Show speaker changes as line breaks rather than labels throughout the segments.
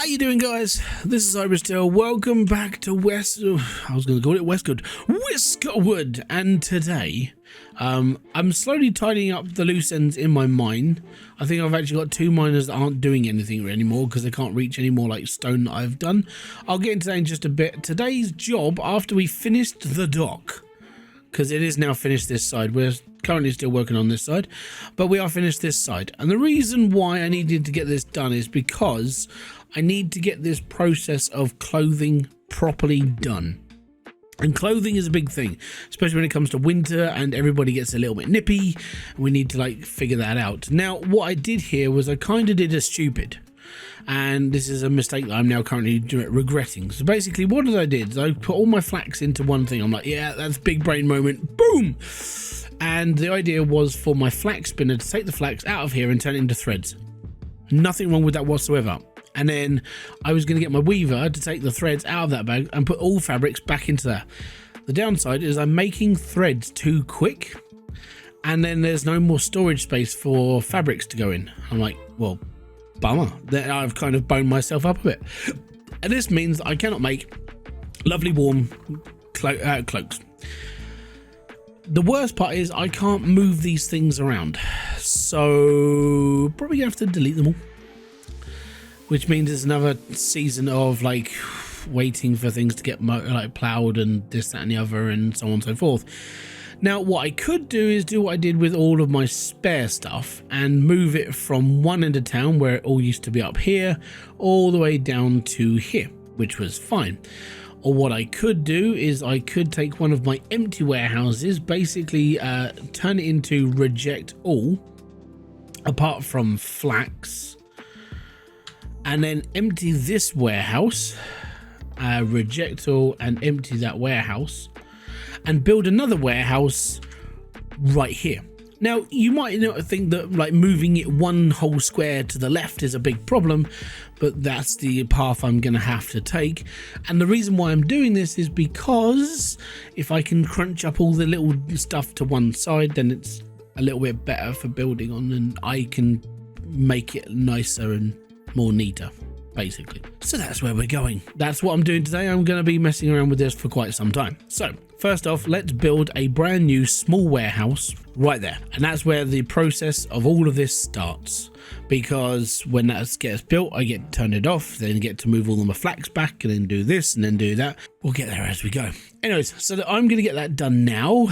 How you doing, guys? This is Hybridsteel. Welcome back to Whiskerwood, and today I'm slowly tidying up the loose ends in my mine. I think I've actually got two miners that aren't doing anything anymore because they can't reach any more like stone that I've done. I'll get into that in just a bit. Today's job, after we finished the dock, because it is now finished this side, we're currently still working on this side, but we are finished this side. And the reason why I needed to get this done is because I need to get this process of clothing properly done. And clothing is a big thing, especially when it comes to winter and everybody gets a little bit nippy. We need to like figure that out. Now, what I did here was I kind of did a stupid, and this is a mistake that I'm now currently regretting. So basically what I did is I put all my flax into one thing. I'm like, yeah, that's big brain moment, boom. And the idea was for my flax spinner to take the flax out of here and turn it into threads. Nothing wrong with that whatsoever. And then I was going to get my weaver to take the threads out of that bag and put all fabrics back into there. The downside is I'm making threads too quick, and then there's no more storage space for fabrics to go in. I'm like, well, bummer. Then I've kind of boned myself up a bit. And this means I cannot make lovely warm cloaks. The worst part is I can't move these things around, so probably gonna have to delete them all, which means it's another season of like waiting for things to get like plowed and this, that and the other and so on and so forth. Now what I could do is do what I did with all of my spare stuff and move it from one end of town where it all used to be up here all the way down to here, which was fine. Or what I could do is I could take one of my empty warehouses, basically turn it into reject all apart from flax, and then empty this warehouse, reject all and empty that warehouse, and build another warehouse right here. Now you might think that like moving it one whole square to the left is a big problem, but that's the path I'm gonna have to take. And the reason why I'm doing this is because if I can crunch up all the little stuff to one side, then it's a little bit better for building on, and I can make it nicer and more neater, basically. So that's where we're going. That's what I'm doing today. I'm going to be messing around with this for quite some time. So first off, let's build a brand new small warehouse right there. And that's where the process of all of this starts, because when that gets built, I get to turn it off, then get to move all of my flax back, and then do this and then do that. We'll get there as we go. Anyways, so I'm going to get that done now.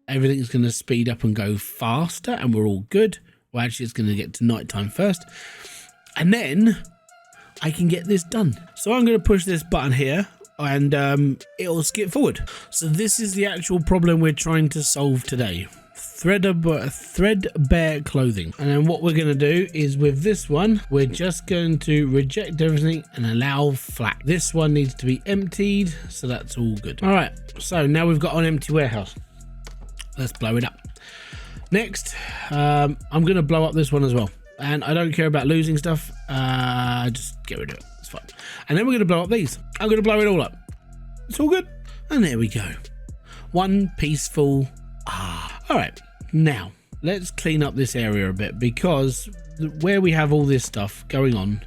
Everything's going to speed up and go faster, and we're all good. Well, actually, it's going to get to nighttime first, and then I can get this done. So I'm going to push this button here, and it'll skip forward. So this is the actual problem we're trying to solve today. Threadbare clothing. And then what we're going to do is with this one, we're just going to reject everything and allow flax. This one needs to be emptied, so that's all good. All right, so now we've got an empty warehouse. Let's blow it up. Next, I'm going to blow up this one as well. And I don't care about losing stuff. Just get rid of it. It's fine. And then we're going to blow up these. I'm going to blow it all up. It's all good. And there we go. One peaceful. All right. Now, let's clean up this area a bit, because where we have all this stuff going on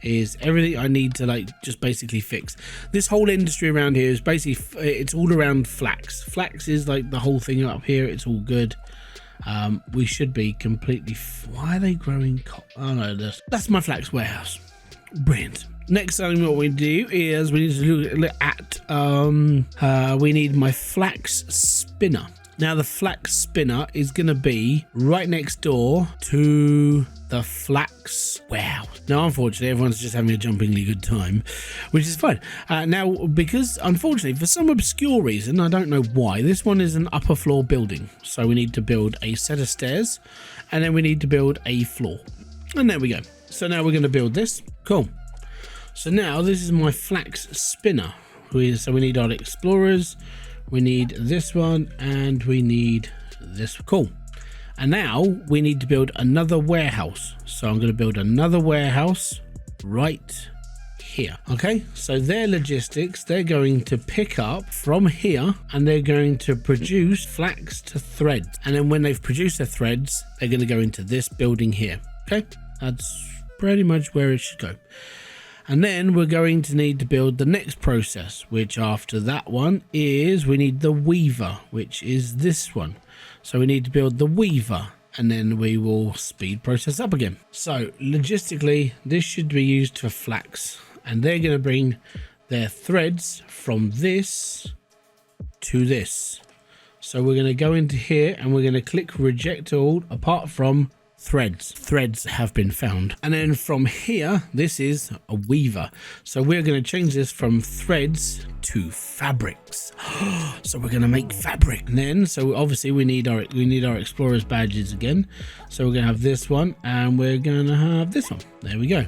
is everything I need to like just basically fix. This whole industry around here is basically, it's all around flax. Flax is like the whole thing up here. It's all good. We should be completely. Why are they growing? Oh no, that's my flax warehouse. Brilliant. Next thing what we do is we need to look at we need my flax spinner. Now the flax spinner is going to be right next door to the flax warehouse. Now unfortunately everyone's just having a jumpingly good time, which is fine. Now because unfortunately for some obscure reason, I don't know why, this one is an upper floor building, so we need to build a set of stairs, and then we need to build a floor, and there we go. So now we're going to build this. Cool. So now this is my flax spinner. So we need our explorers, we need this one, and we need this. Cool. And now we need to build another warehouse. So I'm going to build another warehouse right here. Okay, so their logistics, they're going to pick up from here, and they're going to produce flax to threads. And then when they've produced their threads, they're going to go into this building here. Okay, that's pretty much where it should go. And then we're going to need to build the next process, which after that one is we need the weaver, which is this one. So we need to build the weaver, and then we will speed process up again. So logistically, this should be used for flax, and they're going to bring their threads from this to this. So we're going to go into here and we're going to click reject all apart from threads. Threads have been found. And then from here, this is a weaver. So we're going to change this from threads to fabrics. So we're going to make fabric. And then, so obviously we need our explorers badges again. So we're going to have this one and we're going to have this one. There we go.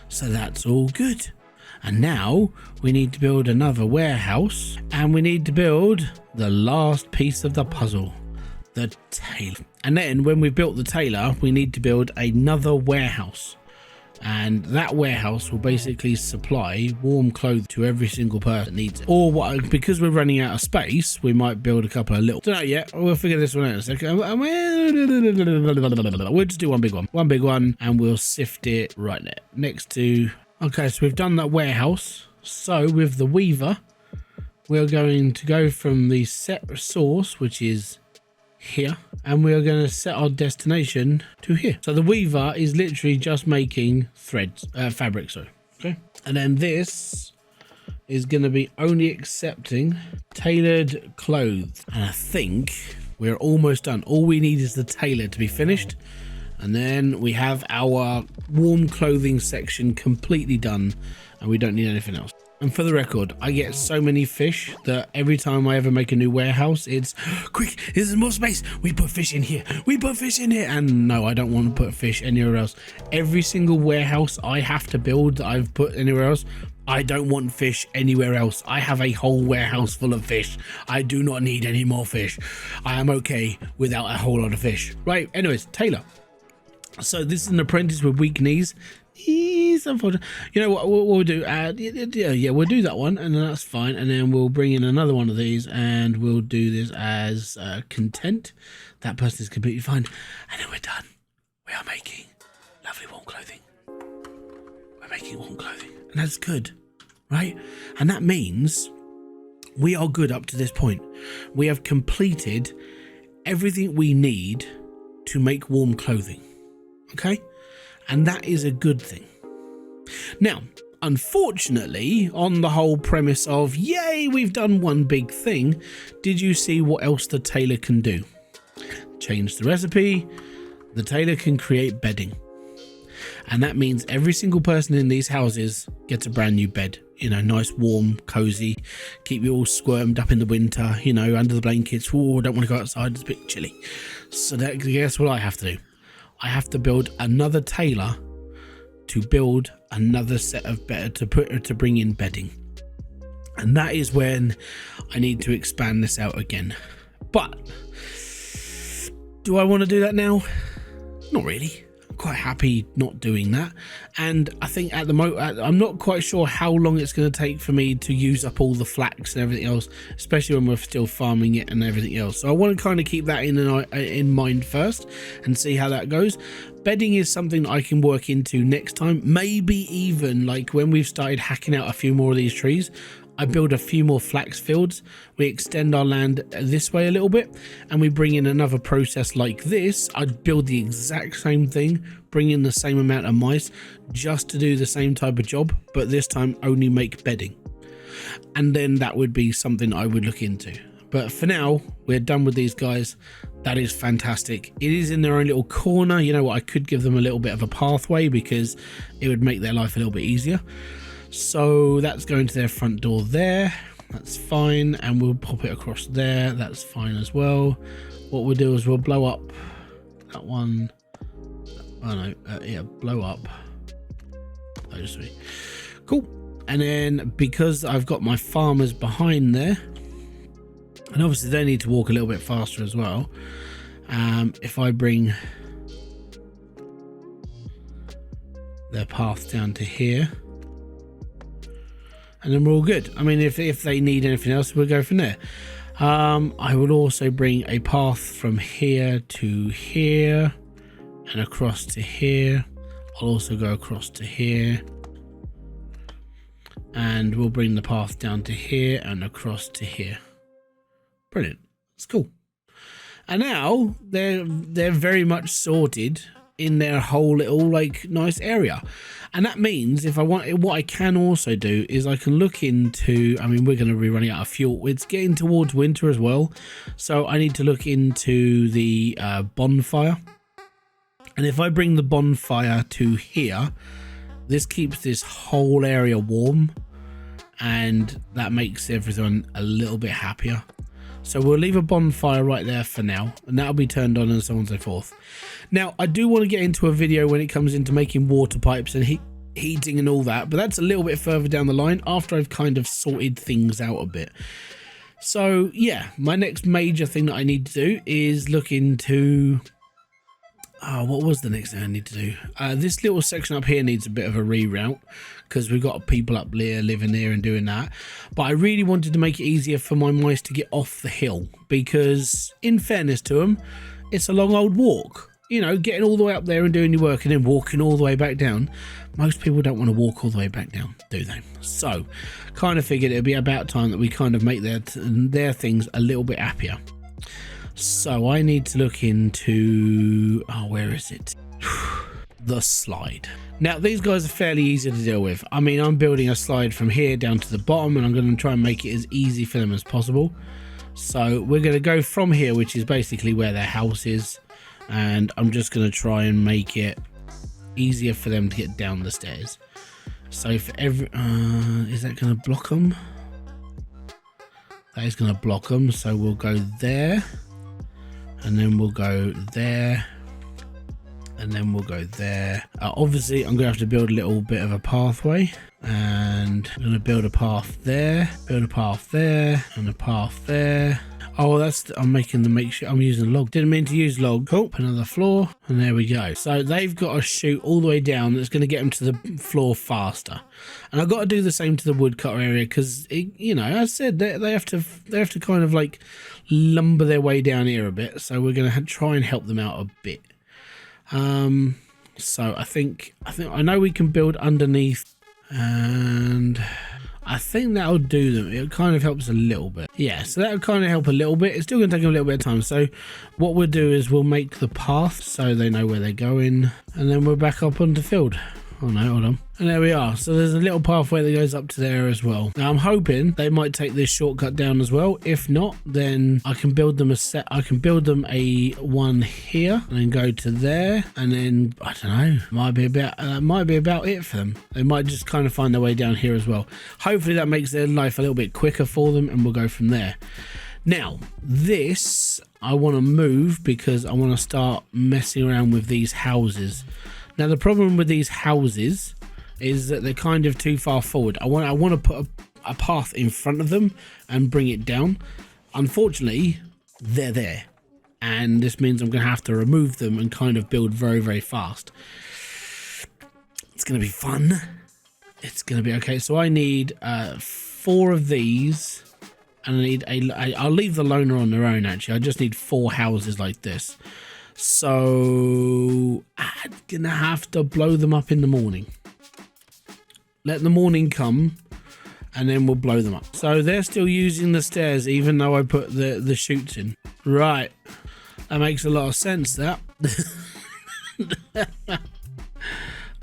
So that's all good. And now we need to build another warehouse, and we need to build the last piece of the puzzle, the tailor. And then when we've built the tailor, we need to build another warehouse, and that warehouse will basically supply warm clothes to every single person that needs it. Or what, because we're running out of space, we might build a couple of little. Don't know yet. We'll figure this one out in a second. We'll just do one big one, and we'll sift it right there next to. Okay, so we've done that warehouse. So with the weaver, we're going to go from the set source, which is here, and we're going to set our destination to here. So the weaver is literally just making threads, fabric, sorry. Okay, and then this is going to be only accepting tailored clothes, and I think we're almost done. All we need is the tailor to be finished, and then we have our warm clothing section completely done, and we don't need anything else. And for the record, I get so many fish that every time I ever make a new warehouse, it's quick, there's more space. We put fish in here. We put fish in here. And no, I don't want to put fish anywhere else. Every single warehouse I have to build that I've put anywhere else, I don't want fish anywhere else. I have a whole warehouse full of fish. I do not need any more fish. I am okay without a whole lot of fish. Right, anyways, tailor. So this is an apprentice with weak knees. He's unfortunate. You know what we'll do? Yeah, we'll do that one, and then that's fine. And then we'll bring in another one of these, and we'll do this as content. That person is completely fine, and then we're done. We are making lovely warm clothing. We're making warm clothing, and that's good, right? And that means we are good up to this point. We have completed everything we need to make warm clothing. Okay, and that is a good thing. Now, unfortunately, on the whole premise of yay, we've done one big thing, did you see what else the tailor can do? Change the recipe. The tailor can create bedding, and that means every single person in these houses gets a brand new bed. You know, nice, warm, cozy, keep you all squirmed up in the winter, you know, under the blankets. Oh, don't want to go outside, it's a bit chilly. So that, guess what I have to do? I have to build another tailor to build another set of bed to bring in bedding, and that is when I need to expand this out again. But do I want to do that now? Not really. I'm quite happy not doing that, and I think at the moment I'm not quite sure how long it's going to take for me to use up all the flax and everything else, especially when we're still farming it and everything else. So I want to kind of keep that in mind first and see how that goes. Bedding is something that I can work into next time, maybe even like when we've started hacking out a few more of these trees, I build a few more flax fields, we extend our land this way a little bit, and we bring in another process like this. I'd build the exact same thing, bring in the same amount of mice just to do the same type of job, but this time only make bedding. And then that would be something I would look into. But for now, we're done with these guys. That is fantastic. It is in their own little corner. You know what, I could give them a little bit of a pathway because it would make their life a little bit easier. So that's going to their front door there. That's fine, and we'll pop it across there. That's fine as well. What we'll do is we'll blow up that one. Oh no, yeah, blow up those three. Cool. And then because I've got my farmers behind there, and obviously they need to walk a little bit faster as well, if I bring their path down to here, and then we're all good. I mean, if they need anything else, we'll go from there. I will also bring a path from here to here and across to here. I'll also go across to here, and we'll bring the path down to here and across to here. Brilliant. It's cool. And now they're very much sorted in their whole little like nice area. And that means if I want, what I can also do is I can look into, I mean, we're going to be running out of fuel. It's getting towards winter as well, so I need to look into the bonfire. And if I bring the bonfire to here, this keeps this whole area warm, and that makes everyone a little bit happier. So we'll leave a bonfire right there for now, and that'll be turned on and so on and so forth. Now, I do want to get into a video when it comes into making water pipes and heating and all that, but that's a little bit further down the line after I've kind of sorted things out a bit. So yeah, my next major thing that I need to do is look into... what was the next thing I need to do? This little section up here needs a bit of a reroute because we've got people up there living there and doing that. But I really wanted to make it easier for my mice to get off the hill because, in fairness to them, it's a long old walk. You know, getting all the way up there and doing your work and then walking all the way back down. Most people don't want to walk all the way back down, do they? So, kind of figured it'd be about time that we kind of make their things a little bit happier. So I need to look into, where is it? The slide. Now these guys are fairly easy to deal with. I mean, I'm building a slide from here down to the bottom, and I'm going to try and make it as easy for them as possible. So we're going to go from here, which is basically where their house is, and I'm just going to try and make it easier for them to get down the stairs. So for every, is that going to block them? That is going to block them, so we'll go there. And then we'll go there, and then we'll go there. Obviously, I'm going to have to build a little bit of a pathway, and I'm going to build a path there, build a path there, and a path there. Oh, I'm making the makeshift. I'm using log. Didn't mean to use log. Cool. Another floor, and there we go. So they've got to shoot all the way down. That's going to get them to the floor faster. And I've got to do the same to the woodcutter area because, you know, as I said, they have to kind of like lumber their way down here a bit. So we're going to try and help them out a bit. So I know we can build underneath, and I think that'll do them. It kind of helps a little bit. Yeah, so that'll kind of help a little bit. It's still going to take a little bit of time. So what we'll do is we'll make the path so they know where they're going, and then we're back up on the field. Oh no, hold on. And there we are. So there's a little pathway that goes up to there as well. Now I'm hoping they might take this shortcut down as well. If not, then I can build them a one here and then go to there, and then I don't know, might be about it for them. They might just kind of find their way down here as well. Hopefully that makes their life a little bit quicker for them, and we'll go from there. Now this I want to move because I want to start messing around with these houses. Now the problem with these houses is that they're kind of too far forward. I want to put a path in front of them and bring it down. Unfortunately, they're there, and this means I'm going to have to remove them and kind of build very, very fast. It's going to be fun. It's going to be okay. So I need 4 of these, and I need I'll leave the loner on their own. Actually, I just need 4 houses like this. So I'm gonna have to blow them up in the morning. Let the morning come, and then we'll blow them up. So they're still using the stairs even though I put the chutes in. Right, that makes a lot of sense, that.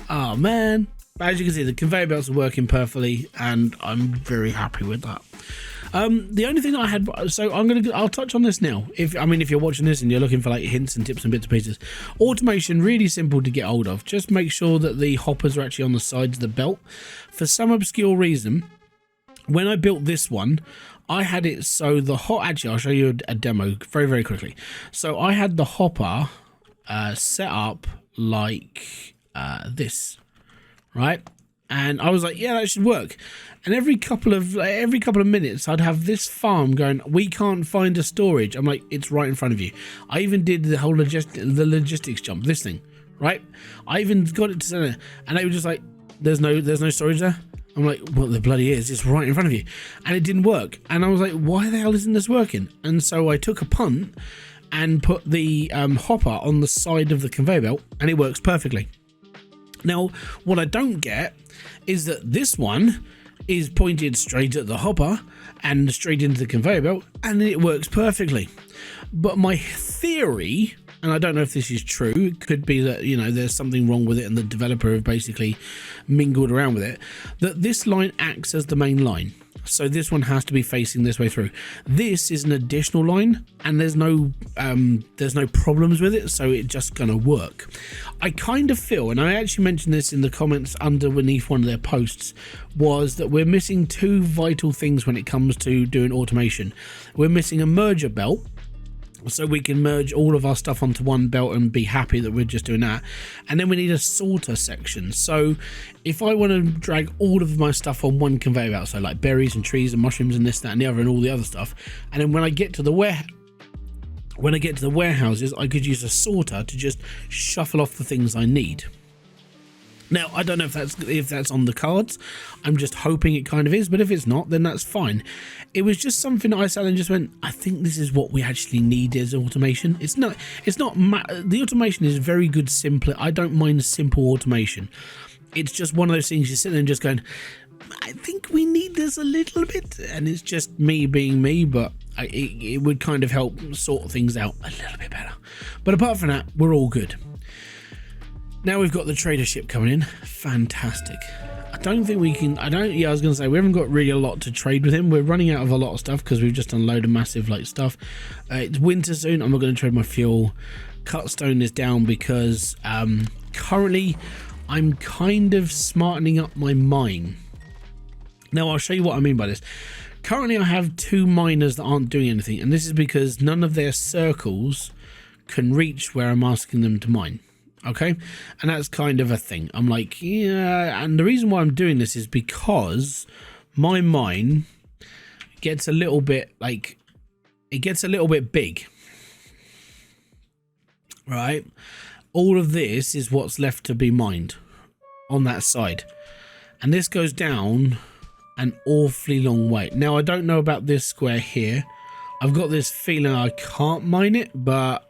Oh man, as you can see, the conveyor belts are working perfectly, and I'm very happy with that. The only thing that I had, so I'll touch on this now. If you're watching this and you're looking for like hints and tips and bits and pieces, automation, really simple to get hold of. Just make sure that the hoppers are actually on the sides of the belt. For some obscure reason, when I built this one, I had it so actually I'll show you a demo very, very quickly. So I had the hopper set up like this, right? And I was like, yeah, that should work. And every couple of minutes, I'd have this farm going, we can't find a storage. I'm like, it's right in front of you. I even did the whole logistics jump, this thing, right? I even got it to center, and they were just like, there's no storage there. I'm like, well, the bloody is. It's right in front of you. And it didn't work. And I was like, why the hell isn't this working? And so I took a punt and put the hopper on the side of the conveyor belt, and it works perfectly. Now, what I don't get is that this one is pointed straight at the hopper and straight into the conveyor belt, and it works perfectly. But my theory, and I don't know if this is true, it could be that, you know, there's something wrong with it and the developer have basically mingled around with it, that this line acts as the main line. So this one has to be facing this way through. This is an additional line, and there's no problems with it, so it's just gonna work. I kind of feel, and I actually mentioned this in the comments underneath one of their posts, was that we're missing two vital things when it comes to doing automation. We're missing a merger belt, so we can merge all of our stuff onto one belt and be happy that we're just doing that. And then we need a sorter section. So if I want to drag all of my stuff on one conveyor belt, so like berries and trees and mushrooms and this, that and the other and all the other stuff, and then when I get to the warehouses, I could use a sorter to just shuffle off the things I need. Now, I don't know if that's on the cards. I'm just hoping it kind of is, but if it's not, then that's fine. It was just something that I sat and just went, I think this is what we actually need as automation. The automation is very good, simple. I don't mind simple automation. It's just one of those things you sit there and just going, I think we need this a little bit. And it's just me being me, but it would kind of help sort things out a little bit better. But apart from that, we're all good. Now we've got the trader ship coming in. Fantastic. I don't think we can, I was going to say, we haven't got really a lot to trade with him. We're running out of a lot of stuff because we've just unloaded massive like stuff. It's winter soon. I'm not going to trade my fuel. Cut stone is down because currently I'm kind of smartening up my mine. Now I'll show you what I mean by this. Currently I have two miners that aren't doing anything, and this is because none of their circles can reach where I'm asking them to mine. Okay, and that's kind of a thing. I'm like, yeah, and the reason why I'm doing this is because my mine gets a little bit like, it gets a little bit big, right? All of this is what's left to be mined on that side, and this goes down an awfully long way. Now I don't know about this square here. I've got this feeling I can't mine it, but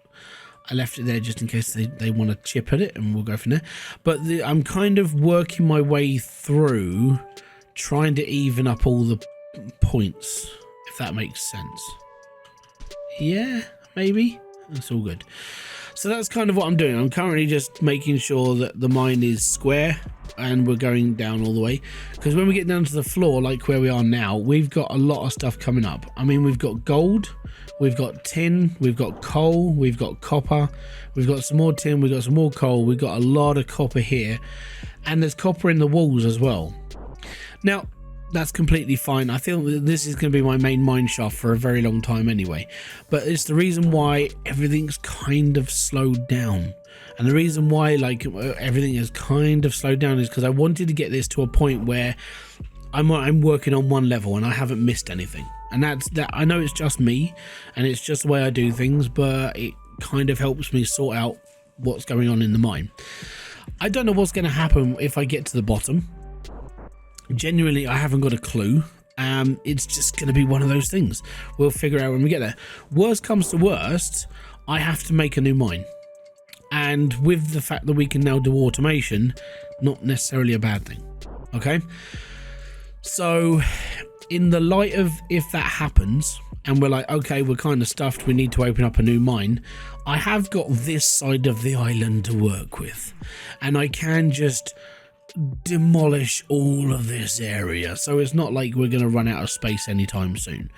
I left it there just in case they want to chip at it, and we'll go from there. But I'm kind of working my way through trying to even up all the points, if that makes sense. Yeah, maybe. That's all good. So that's kind of what I'm doing. I'm currently just making sure that the mine is square and we're going down all the way, because when we get down to the floor like where we are now, we've got a lot of stuff coming up. I mean, we've got gold, we've got tin, we've got coal, we've got copper, we've got some more tin, we've got some more coal, we've got a lot of copper here, and there's copper in the walls as well. Now that's completely fine. I feel that this is going to be my main mine shaft for a very long time anyway, but it's the reason why everything's kind of slowed down. And the reason why like everything is kind of slowed down is because I wanted to get this to a point where I'm working on one level and I haven't missed anything. And that's that. I know it's just me and it's just the way I do things, but it kind of helps me sort out what's going on in the mine. I don't know what's going to happen if I get to the bottom. Genuinely, I haven't got a clue. It's just going to be one of those things. We'll figure out when we get there. Worst comes to worst, I have to make a new mine. And with the fact that we can now do automation, not necessarily a bad thing. Okay, so in the light of if that happens and we're like, okay, we're kind of stuffed, we need to open up a new mine, I have got this side of the island to work with, and I can just demolish all of this area, so it's not like we're going to run out of space anytime soon.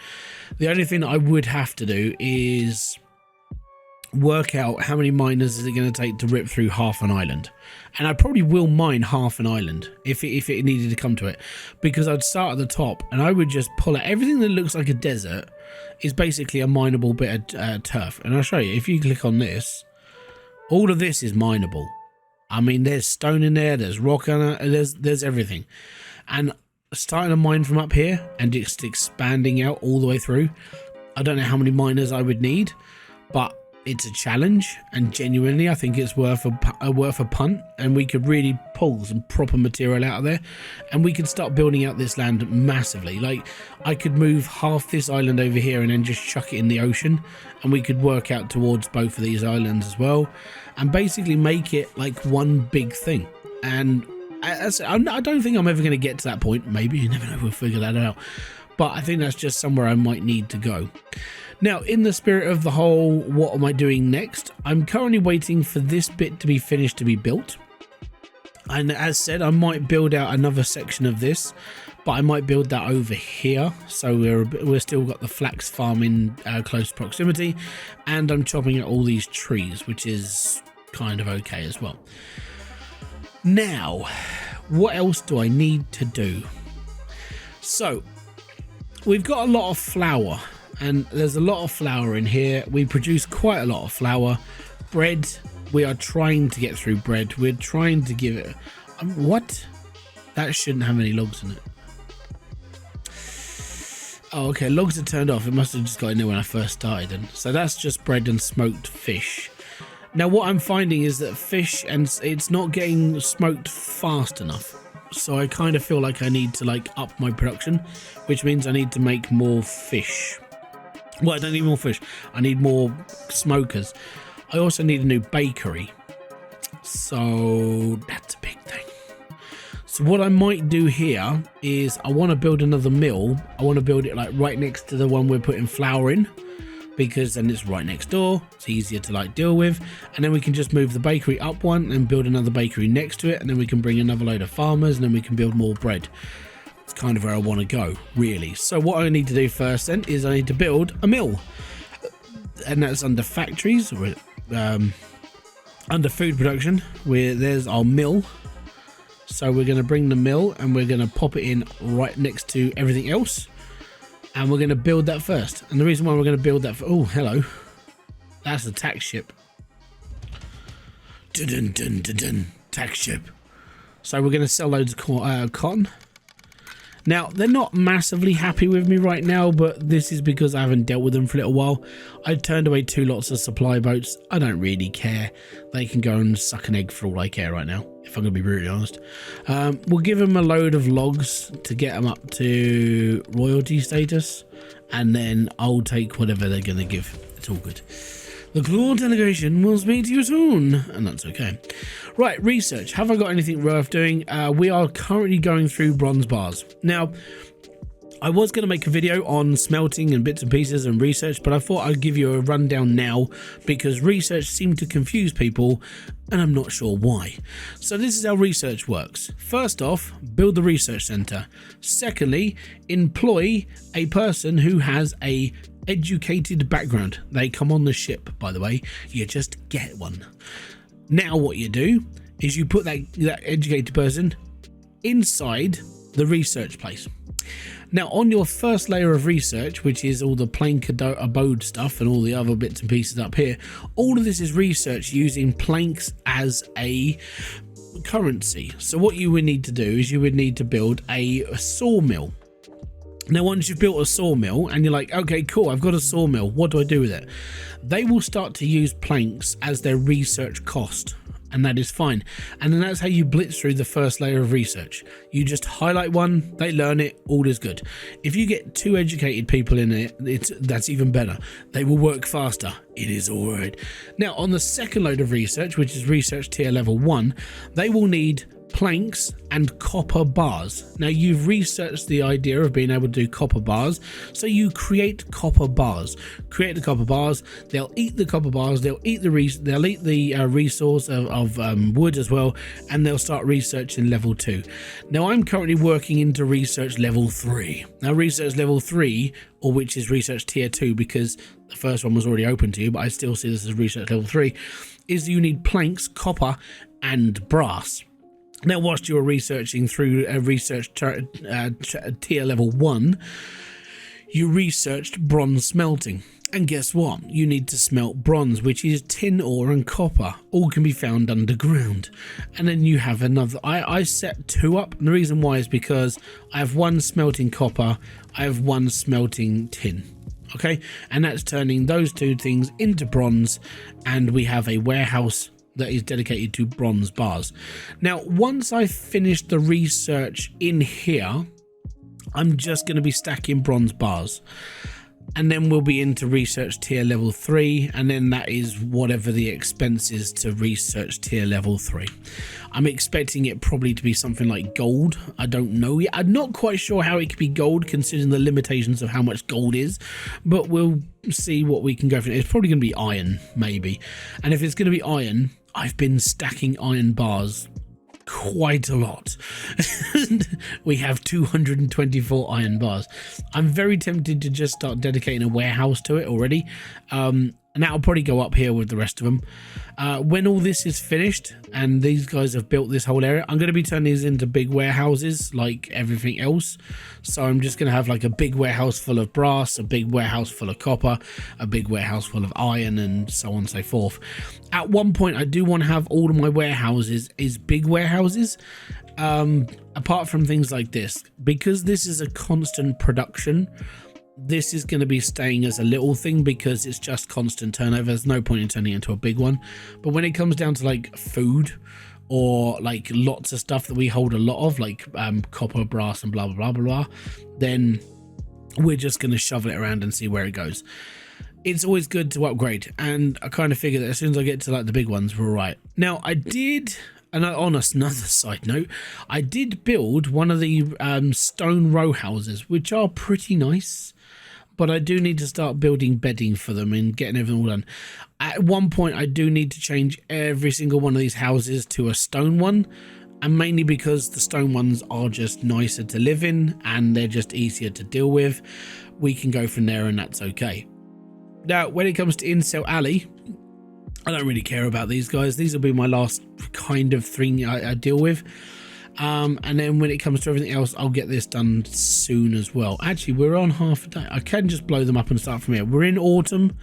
The only thing that I would have to do is work out how many miners is it going to take to rip through half an island, and I probably will mine half an island if it needed to come to it, because I'd start at the top and I would just pull out everything that looks like a desert is basically a mineable bit of turf. And I'll show you, if you click on this, all of this is mineable. I mean, there's stone in there, there's rock on it, there's everything. And starting a mine from up here and just expanding out all the way through, I don't know how many miners I would need, but it's a challenge, and genuinely I think it's worth a punt, and we could really pull some proper material out of there, and we could start building out this land massively. Like, I could move half this island over here and then just chuck it in the ocean, and we could work out towards both of these islands as well, and basically make it like one big thing. And I don't think I'm ever going to get to that point. Maybe, you never know, we'll figure that out. But I think that's just somewhere I might need to go. Now, in the spirit of the whole, what am I doing next? I'm currently waiting for this bit to be finished to be built. And as said, I might build out another section of this, but I might build that over here. So we're still got the flax farm in close proximity, and I'm chopping out all these trees, which is kind of okay as well. Now, what else do I need to do? So we've got a lot of flour, and there's a lot of flour in here. We produce quite a lot of flour. Bread, we are trying to get through bread. We're trying to give it what? That shouldn't have any logs in it. Oh, okay, logs are turned off. It must have just got in there when I first started then. So that's just bread and smoked fish. Now what I'm finding is that fish, and it's not getting smoked fast enough. So I kind of feel like I need to like up my production, which means I need to make more fish. Well, I don't need more fish. I need more smokers. I also need a new bakery. So that's a big thing. So what I might do here is I want to build another mill. I want to build it like right next to the one we're putting flour in, because then it's right next door. It's easier to like deal with. And then we can just move the bakery up one and build another bakery next to it. And then we can bring another load of farmers, and then we can build more bread. It's kind of where I want to go, really. So what I need to do first then is I need to build a mill. And that's under factories, or under food production, where there's our mill. So we're going to bring the mill and we're going to pop it in right next to everything else. And we're going to build that first. And the reason why we're going to build that, oh, hello. That's a tax ship. Dun, dun, dun, dun, dun. Tax ship. So we're going to sell loads of cotton. Now, they're not massively happy with me right now, but this is because I haven't dealt with them for a little while. I turned away 2 lots of supply boats. I don't really care. They can go and suck an egg for all I care right now, if I'm going to be brutally honest. We'll give them a load of logs to get them up to royalty status, and then I'll take whatever they're going to give. It's all good. The Claw delegation will speak to you soon, and that's okay. Right, research. Have I got anything worth doing? We are currently going through bronze bars. Now, I was going to make a video on smelting and bits and pieces and research, but I thought I'd give you a rundown now because research seemed to confuse people, and I'm not sure why. So this is how research works. First off, build the research center. Secondly, employ a person who has a educated background. They come on the ship, by the way. You just get one. Now what you do is you put that educated person inside the research place. Now on your first layer of research, which is all the plank abode stuff and all the other bits and pieces up here, all of this is research using planks as a currency. So what you would need to do is you would need to build a sawmill. Now, once you've built a sawmill and you're like, okay, cool, I've got a sawmill, what do I do with it? They will start to use planks as their research cost, and that is fine. And then that's how you blitz through the first layer of research. You just highlight one, they learn it, all is good. If you get 2 educated people in it, that's even better. They will work faster. It is all right. Now, on the second load of research, which is research tier level 1, they will need planks and copper bars. Now you've researched the idea of being able to do copper bars, so you create copper bars. Create the copper bars. They'll eat the copper bars. They'll eat the resource of wood as well, and they'll start researching level 2. Now I'm currently working into research level 3. Now research level 3, or which is research tier 2, because the first one was already open to you, but I still see this as research level 3, is you need planks, copper, and brass. Now, whilst you're researching through a research tier level 1, you researched bronze smelting. And guess what? You need to smelt bronze, which is tin ore and copper. All can be found underground. And then you have another. I set 2 up. And the reason why is because I have 1 smelting copper. I have 1 smelting tin. Okay? And that's turning those 2 things into bronze. And we have a warehouse that is dedicated to bronze bars. Now, once I finish the research in here, I'm just going to be stacking bronze bars. and then we'll be into research tier level 3, and then that is whatever the expense is to research tier level 3. I'm expecting it probably to be something like gold. I don't know yet. I'm not quite sure how it could be gold considering the limitations of how much gold is, but we'll see what we can go for. It's probably going to be iron, maybe. And if it's going to be iron, I've been stacking iron bars quite a lot. We have 224 iron bars. I'm very tempted to just start dedicating a warehouse to it already, and that'll probably go up here with the rest of them. When all this is finished and these guys have built this whole area, I'm going to be turning these into big warehouses like everything else. So I'm just going to have like a big warehouse full of brass, a big warehouse full of copper, a big warehouse full of iron, and so on and so forth. At one point I do want to have all of my warehouses is big warehouses, apart from things like this, because this is a constant production. This is going to be staying as a little thing because it's just constant turnover. There's no point in turning it into a big one. But when it comes down to like food or like lots of stuff that we hold a lot of, like copper, brass, and blah blah blah blah, then we're just going to shovel it around and see where it goes. It's always good to upgrade, and I kind of figure that as soon as I get to like the big ones, we're all right. Now I did, and on another side note, I did build one of the stone row houses, which are pretty nice. But I do need to start building bedding for them and getting everything all done. At one point, I do need to change every single one of these houses to a stone one, and mainly because the stone ones are just nicer to live in and they're just easier to deal with. We can go from there, and that's okay. Now, when it comes to Incel Alley, I don't really care about these guys. These will be my last kind of thing I deal with. And then when it comes to everything else, I'll get this done soon as well. Actually, we're on half a day. I can just blow them up and start from here. We're in autumn.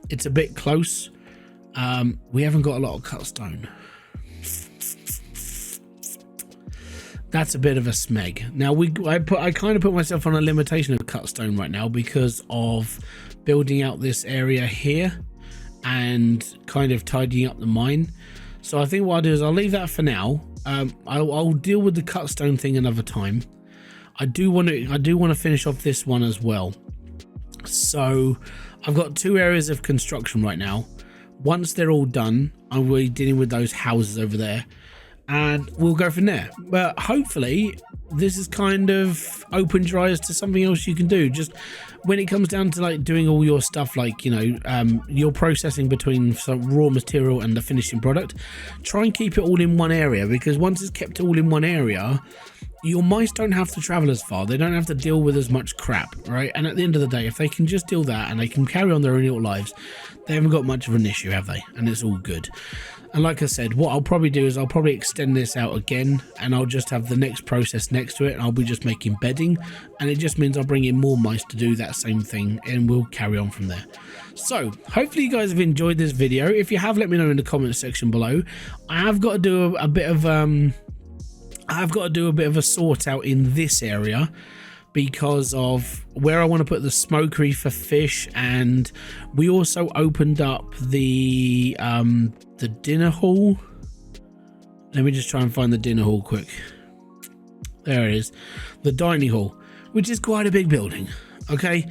It's a bit close. We haven't got a lot of cut stone. That's a bit of a smeg. Now I kind of put myself on a limitation of cut stone right now because of building out this area here and kind of tidying up the mine. So I think what I'll do is I'll leave that for now. I'll deal with the cut stone thing another time. I do want to finish off this one as well. So I've got 2 areas of construction right now. Once they're all done, I'm really dealing with those houses over there, and we'll go from there. But hopefully this is kind of opened your eyes to something else you can do. Just when it comes down to like doing all your stuff, like, you know, your processing between some raw material and the finishing product, try and keep it all in one area, because once it's kept all in one area, your mice don't have to travel as far. They don't have to deal with as much crap, right? And at the end of the day, if they can just deal that and they can carry on their own little lives, they haven't got much of an issue, have they? And it's all good. And like I said, what I'll probably do is I'll probably extend this out again, and I'll just have the next process next to it, and I'll be just making bedding, and it just means I'll bring in more mice to do that same thing, and we'll carry on from there. So hopefully you guys have enjoyed this video. If you have, let me know in the comment section below. I have got to do a bit of a sort out in this area because of where I want to put the smokery for fish, and we also opened up the dinner hall. Let me just try and find the dinner hall quick. There it is, the dining hall, which is quite a big building. Okay,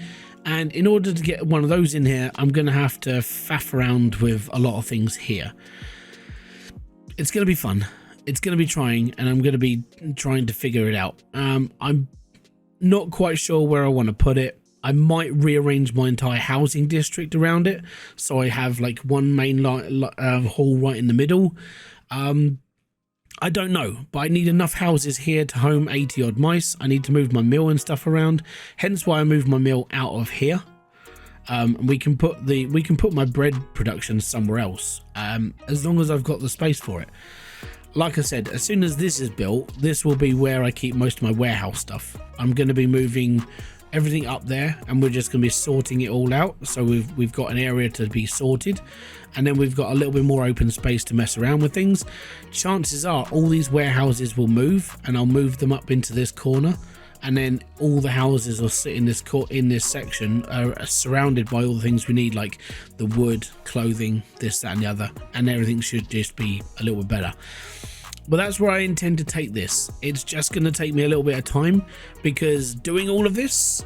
and in order to get one of those in here, I'm gonna have to faff around with a lot of things here. It's gonna be fun. It's going to be trying, and I'm going to be trying to figure it out. I'm not quite sure where I want to put it. I might rearrange my entire housing district around it, so I have like one main hall right in the middle. I don't know, but I need enough houses here to home 80 odd mice. I need to move my mill and stuff around, hence why I moved my mill out of here. We can put my bread production somewhere else, as long as I've got the space for it. Like I said, as soon as this is built, this will be where I keep most of my warehouse stuff. I'm going to be moving everything up there, and we're just going to be sorting it all out. So we've got an area to be sorted, and then we've got a little bit more open space to mess around with things. Chances are all these warehouses will move, and I'll move them up into this corner, and then all the houses will sit in this section, are surrounded by all the things we need, like the wood, clothing, this, that and the other, and everything should just be a little bit better. But that's where I intend to take this. It's just going to take me a little bit of time, because doing all of this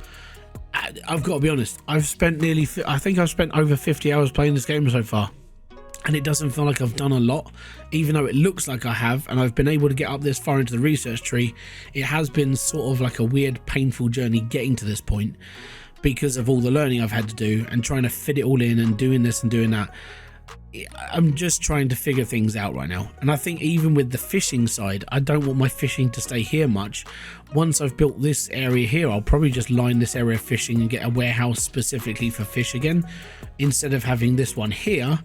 I've got to be honest, I've spent I think I've spent over 50 hours playing this game so far, and it doesn't feel like I've done a lot, even though it looks like I have, and I've been able to get up this far into the research tree. It has been sort of like a weird, painful journey getting to this point because of all the learning I've had to do and trying to fit it all in and doing this and doing that. I'm just trying to figure things out right now, and I think even with the fishing side, I don't want my fishing to stay here much. Once I've built this area here, I'll probably just line this area of fishing and get a warehouse specifically for fish again. Instead of having this one here,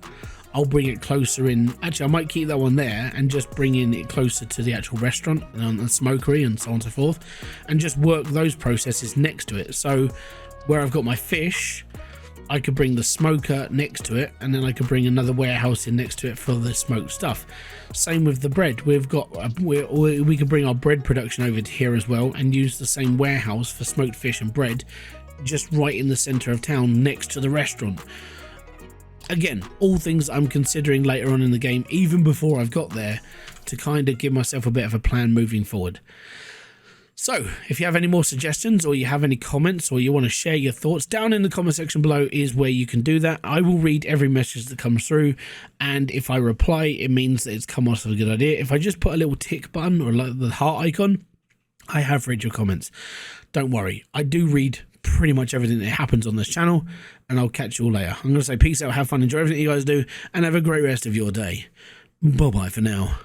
I'll bring it closer in. Actually, I might keep that one there and just bring in it closer to the actual restaurant and the smokery and so on and so forth, and just work those processes next to it. So where I've got my fish, I could bring the smoker next to it, and then I could bring another warehouse in next to it for the smoked stuff. Same with the bread. We've got we could bring our bread production over to here as well and use the same warehouse for smoked fish and bread, just right in the center of town next to the restaurant. Again, all things I'm considering later on in the game, even before I've got there, to kind of give myself a bit of a plan moving forward. So, if you have any more suggestions, or you have any comments, or you want to share your thoughts, down in the comment section below is where you can do that. I will read every message that comes through, and if I reply, it means that it's come off as a good idea. If I just put a little tick button or like the heart icon, I have read your comments. Don't worry, I do read pretty much everything that happens on this channel, and I'll catch you all later. I'm going to say peace out, have fun, enjoy everything you guys do, and have a great rest of your day. Bye-bye for now.